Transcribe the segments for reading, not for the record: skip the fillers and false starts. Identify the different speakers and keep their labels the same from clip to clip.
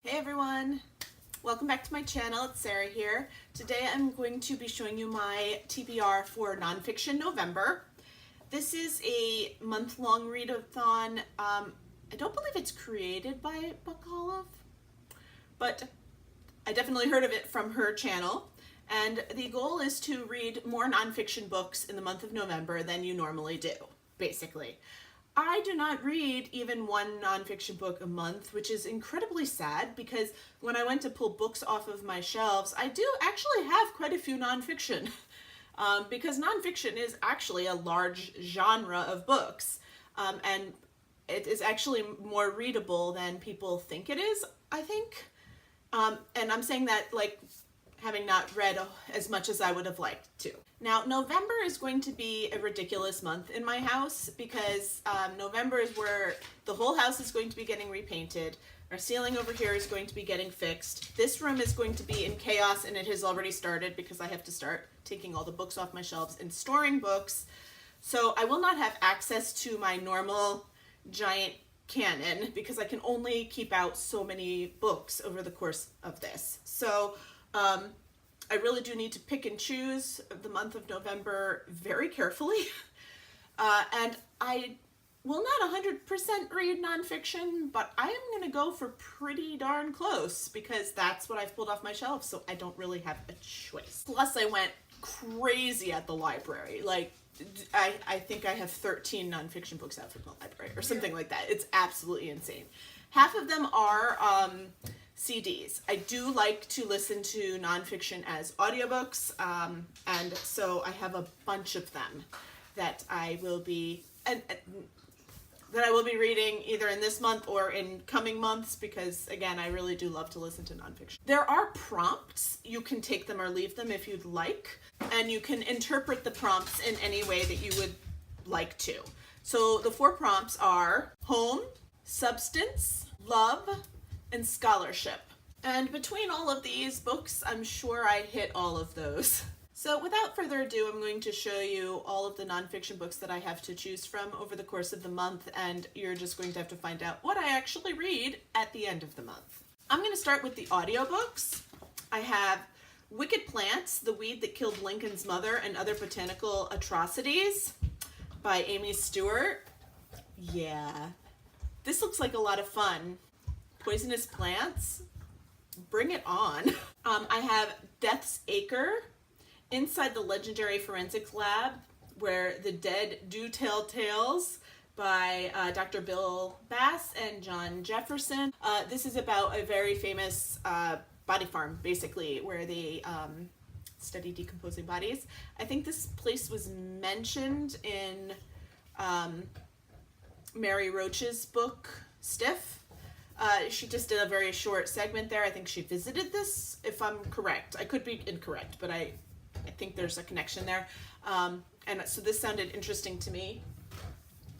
Speaker 1: Hey everyone! Welcome back to my channel. It's Sarah here. Today I'm going to be showing you my TBR for Nonfiction November. This is a month-long readathon. I don't believe it's created by Book Olive, but I definitely heard of it from her channel. And the goal is to read more nonfiction books in the month of November than you normally do, basically. I do not read even one nonfiction book a month, which is incredibly sad because when I went to pull books off of my shelves, I do actually have quite a few nonfiction because nonfiction is actually a large genre of books, and it is actually more readable than people think it is, I think. And I'm saying that like having not read as much as I would have liked to. Now, November is going to be a ridiculous month in my house because November is where the whole house is going to be getting repainted. Our ceiling over here is going to be getting fixed. This room is going to be in chaos, and it has already started because I have to start taking all the books off my shelves and storing books. So I will not have access to my normal giant canon because I can only keep out so many books over the course of this. So I really do need to pick and choose the month of November very carefully. And I will not 100% read nonfiction, but I am going to go for pretty darn close because that's what I've pulled off my shelf, so I don't really have a choice. Plus, I went crazy at the library. Like, I think I have 13 nonfiction books out from the library or something like that. It's absolutely insane. Half of them are CDs. I do like to listen to nonfiction as audiobooks, and so I have a bunch of them that I will be reading either in this month or in coming months because, again, I really do love to listen to nonfiction. There are prompts. You can take them or leave them if you'd like, and you can interpret the prompts in any way that you would like to. So the 4 prompts are home, substance, love, and scholarship. And between all of these books, I'm sure I hit all of those. So without further ado, I'm going to show you all of the nonfiction books that I have to choose from over the course of the month, and you're just going to have to find out what I actually read at the end of the month. I'm going to start with the audiobooks. I have Wicked Plants, The Weed That Killed Lincoln's Mother and Other Botanical Atrocities by Amy Stewart. Yeah, this looks like a lot of fun. Poisonous Plants, bring it on. I have Death's Acre, Inside the Legendary Forensics Lab, where the dead do tell tales by Dr. Bill Bass and John Jefferson. This is about a very famous body farm, basically, where they study decomposing bodies. I think this place was mentioned in Mary Roach's book, Stiff. She just did a very short segment there. I think she visited this, if I'm correct. I could be incorrect, but I think there's a connection there. And so this sounded interesting to me.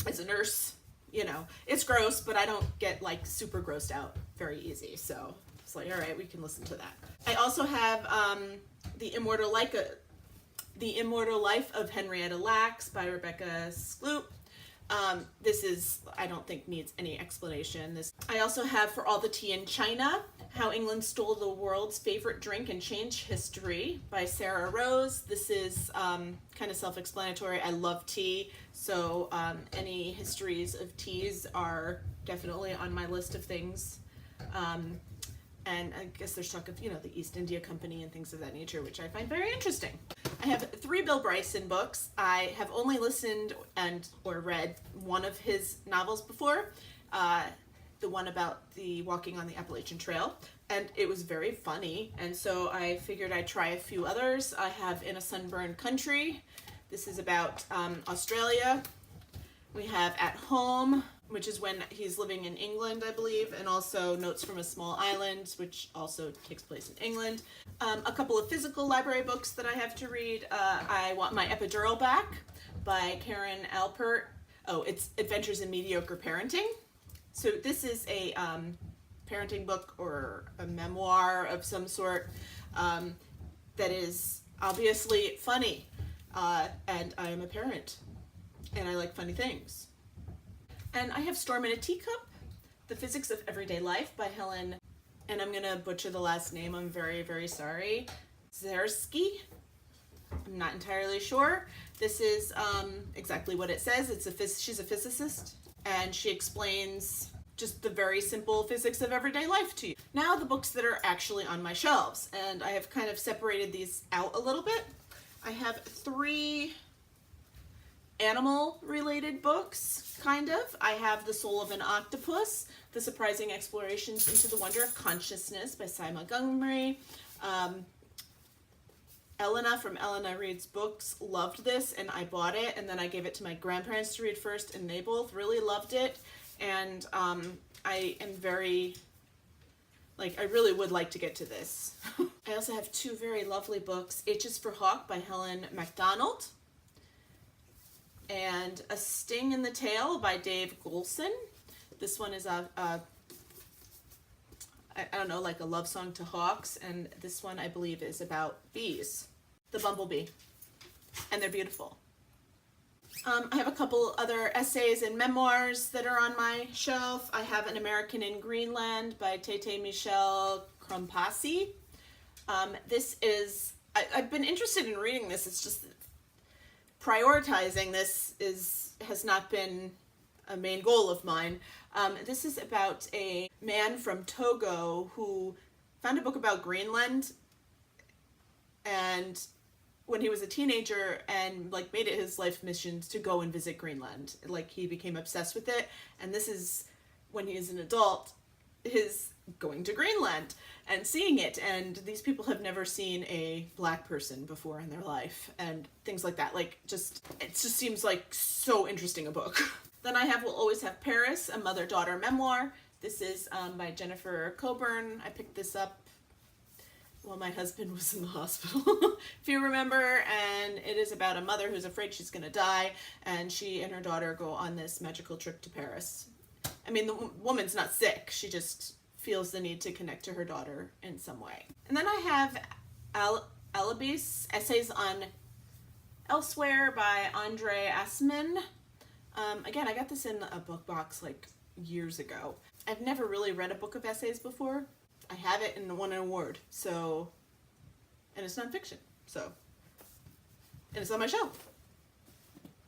Speaker 1: As a nurse, you know, it's gross, but I don't get like super grossed out very easy. So it's like, all right, we can listen to that. I also have The Immortal Life of Henrietta Lacks by Rebecca Skloot. This is, I don't think needs any explanation. I also have For All the Tea in China, How England Stole the World's Favorite Drink and Changed History by Sarah Rose. This is kind of self-explanatory. I love tea, so any histories of teas are definitely on my list of things. And I guess there's talk of, you know, the East India Company and things of that nature, which I find very interesting. I have 3 Bill Bryson books. I have only listened or read one of his novels before, the one about the walking on the Appalachian Trail, and it was very funny, and so I figured I'd try a few others. I have In a Sunburned Country. This is about Australia. We have At Home, which is when he's living in England, I believe, and also Notes from a Small Island, which also takes place in England. A couple of physical library books that I have to read. I Want My Epidural Back by Karen Alpert. Oh, it's Adventures in Mediocre Parenting. So this is a parenting book or a memoir of some sort that is obviously funny. And I am a parent, and I like funny things. And I have Storm in a Teacup, The Physics of Everyday Life by Helen and I'm gonna butcher the last name, I'm very, very sorry. Zersky? I'm not entirely sure. This is exactly what it says. She's a physicist, and she explains just the very simple physics of everyday life to you. Now the books that are actually on my shelves, and I have kind of separated these out a little bit. I have 3 animal related books, kind of. I have The Soul of an Octopus, The Surprising Explorations into the Wonder of Consciousness by Cy Montgomery. Elena from Elena Reads Books loved this, and I bought it, and then I gave it to my grandparents to read first, and they both really loved it. And I am very, like, I really would like to get to this. I also have 2 very lovely books, H is for Hawk by Helen MacDonald, and A Sting in the Tail by Dave Golson. This one is I don't know, like a love song to hawks, and this one I believe is about bees, the bumblebee, and they're beautiful. I have a couple other essays and memoirs that are on my shelf. I have An American in Greenland by Tete Michel Krompassi. This is, I've been interested in reading this, it's just prioritizing this has not been a main goal of mine. This is about a man from Togo who found a book about Greenland, and when he was a teenager, and like made it his life mission to go and visit Greenland. Like, he became obsessed with it, and this is, when he is an adult, his going to Greenland and seeing it, and these people have never seen a black person before in their life, and things like that. Like, it just seems like so interesting a book. Then I have We'll Always Have Paris, a mother-daughter memoir. This is by Jennifer Coburn. I picked this up while my husband was in the hospital, if you remember, and it is about a mother who's afraid she's gonna die, and she and her daughter go on this magical trip to Paris. I mean, the woman's not sick, she just feels the need to connect to her daughter in some way. And then I have Alibis, Essays on Elsewhere by Andre Assman. Again, I got this in a book box like years ago. I've never really read a book of essays before. I have it and won an award, so, and it's nonfiction, so, and it's on my shelf,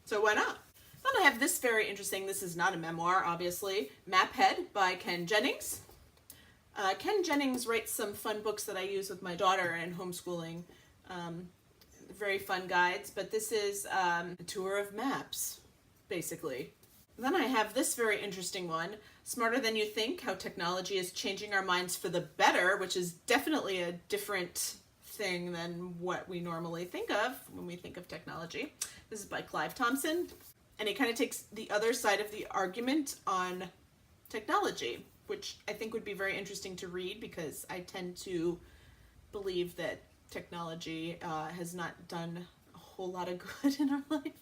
Speaker 1: so why not? Then I have this very interesting, this is not a memoir, obviously, Maphead by Ken Jennings. Ken Jennings writes some fun books that I use with my daughter in homeschooling, very fun guides, but this is a tour of maps, basically. Then I have this very interesting one, Smarter Than You Think, How Technology is Changing Our Minds for the Better, which is definitely a different thing than what we normally think of when we think of technology. This is by Clive Thompson, and he kind of takes the other side of the argument on technology, which I think would be very interesting to read, because I tend to believe that technology has not done a whole lot of good in our life.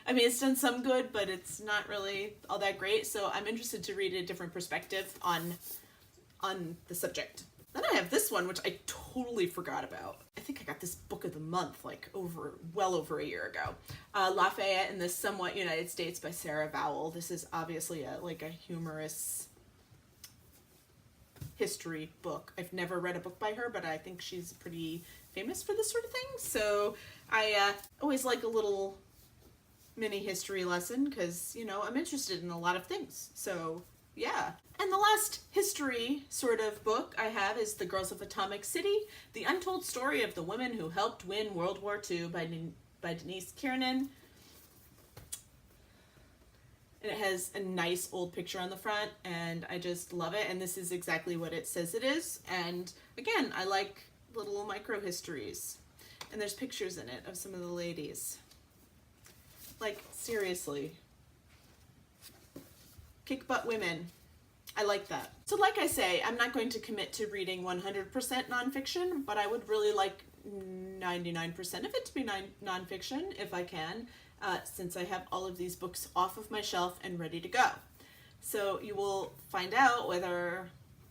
Speaker 1: I mean, it's done some good, but it's not really all that great, so I'm interested to read a different perspective on the subject. Then I have this one, which I totally forgot about. I think I got this book of the month, like well over a year ago. Lafayette in the Somewhat United States by Sarah Vowell. This is obviously a humorous history book. I've never read a book by her, but I think she's pretty famous for this sort of thing, so I always like a little mini history lesson, because, you know, I'm interested in a lot of things, so yeah. And the last history sort of book I have is The Girls of Atomic City, The Untold Story of the Women Who Helped Win World War II by Denise Kiernan. And it has a nice old picture on the front, and I just love it, and this is exactly what it says it is. And again, I like little micro histories, and there's pictures in it of some of the ladies. Like, seriously. Kick butt women. I like that. So like I say, I'm not going to commit to reading 100% nonfiction, but I would really like 99% of it to be nonfiction if I can, since I have all of these books off of my shelf and ready to go. So you will find out whether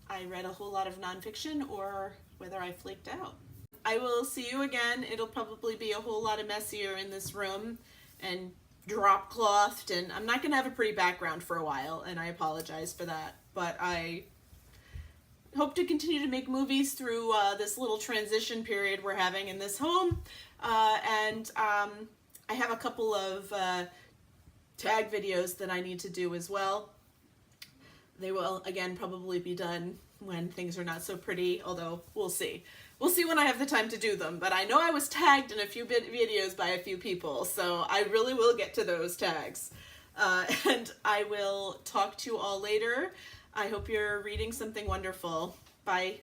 Speaker 1: I read a whole lot of nonfiction or whether I flaked out. I will see you again. It'll probably be a whole lot of messier in this room and drop clothed, and I'm not gonna have a pretty background for a while, and I apologize for that, but I hope to continue to make movies through this little transition period we're having in this home. I have a couple of tag videos that I need to do as well. They will, again, probably be done when things are not so pretty, although we'll see. We'll see when I have the time to do them, but I know I was tagged in a few videos by a few people, so I really will get to those tags. And I will talk to you all later. I hope you're reading something wonderful. Bye.